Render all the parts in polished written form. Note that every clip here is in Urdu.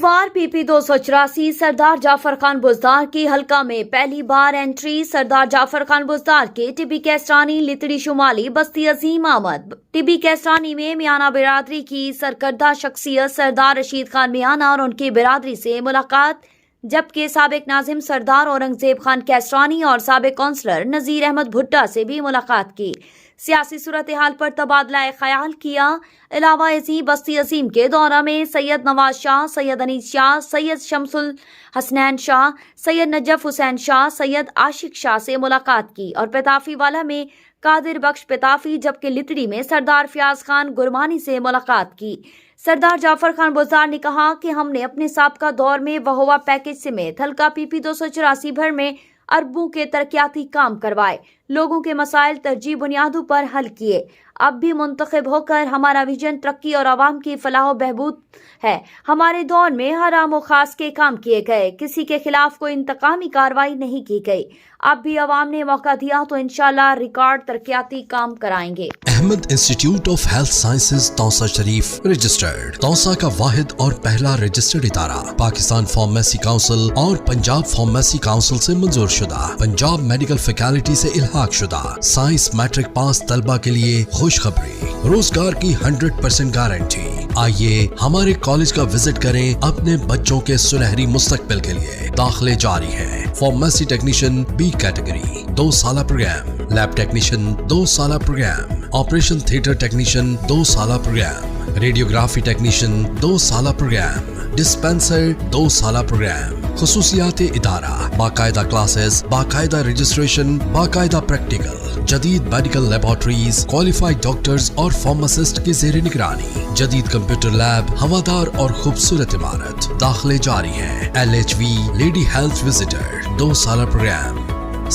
امیدوار پی 284 سردار جعفر خان بزدار کی حلقہ میں پہلی بار انٹری سردار جعفر خان بزدار کے طبی قیصرانی لتڑی شمالی بستی عظیم احمد طبی قیصرانی میں میانہ برادری کی سرکردہ شخصیت سردار رشید خان میانہ اور ان کی برادری سے ملاقات، جبکہ سابق ناظم سردار اورنگزیب خان قیصرانی اور سابق کونسلر نذیر احمد بھٹہ سے بھی ملاقات کی، سیاسی صورتحال پر تبادلہ خیال کیا۔ علاوہ عظیم بستی عظیم کے دورہ میں سید نواز شاہ، سید انیس شاہ، سید شمس الحسنین شاہ، سید نجف حسین شاہ، سید عاشق شاہ سے ملاقات کی اور پتافی والا میں قادر بخش پتافی، جبکہ لتڑی میں سردار فیاض خان گرمانی سے ملاقات کی۔ سردار جعفر خان بزدار نے کہا کہ ہم نے اپنے سابقہ دور میں وہوا پیکج سمیت حلقہ پی 284 بھر میں اربوں کے ترقیاتی کام کروائے، لوگوں کے مسائل ترجیح بنیادوں پر حل کیے۔ اب بھی منتخب ہو کر ہمارا ویژن ترقی اور عوام کی فلاح و بہبود ہے۔ ہمارے دور میں حرام و خاص کے کام کیے گئے، کسی کے خلاف کوئی انتقامی کارروائی نہیں کی گئی۔ اب بھی عوام نے موقع دیا تو انشاءاللہ ریکارڈ ترقیاتی کام کرائیں گے۔ Ahmad institute of health sciences Tausa Sharif registered, Tausa کا واحد اور پہلا رجسٹرڈ ادارہ، پاکستان فارمیسی کونسل اور پنجاب فارمیسی کونسل سے منظور شدہ، پنجاب میڈیکل فیکلٹی سے الحاق شدہ، سائنس میٹرک پاس طلبہ کے لیے خوشخبری، روزگار کی 100% گارنٹی۔ آئیے ہمارے کالج کا وزٹ کریں اپنے بچوں کے سنہری مستقبل کے لیے۔ داخلے جاری ہیں۔ فارمیسی ٹیکنیشین بی کیٹیگری 2 سالہ پروگرام، لیب ٹیکنیشین 2 سالہ پروگرام، آپریشن تھیٹر ٹیکنیشین 2 سالہ پروگرام، ریڈیوگرافی ٹیکنیشین 2 سالہ پروگرام، ڈسپینسر 2 سالہ پروگرام۔ خصوصیات ادارہ: باقاعدہ کلاسز، باقاعدہ رجسٹریشن، باقاعدہ پریکٹیکل، جدید میڈیکل لیبارٹریز، کوالیفائڈ ڈاکٹرز اور فارماسسٹ کی زیر نگرانی، جدید کمپیوٹر لیب، ہوادار اور خوبصورت عمارت۔ داخلے جاری ہیں۔ LHV لیڈی ہیلتھ وزٹر 2 سالہ programme,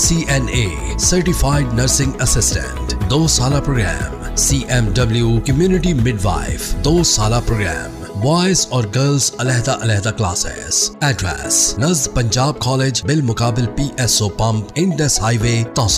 CNA certified nursing assistant 2 سالہ programme, CMW community midwife 2 سالہ پروگرام، بوائز اور گرلز علیحدہ علیحدہ کلاسز۔ ایڈریس: نزد پنجاب کالج بالمقابل PSO pump, Indus highway, توسا۔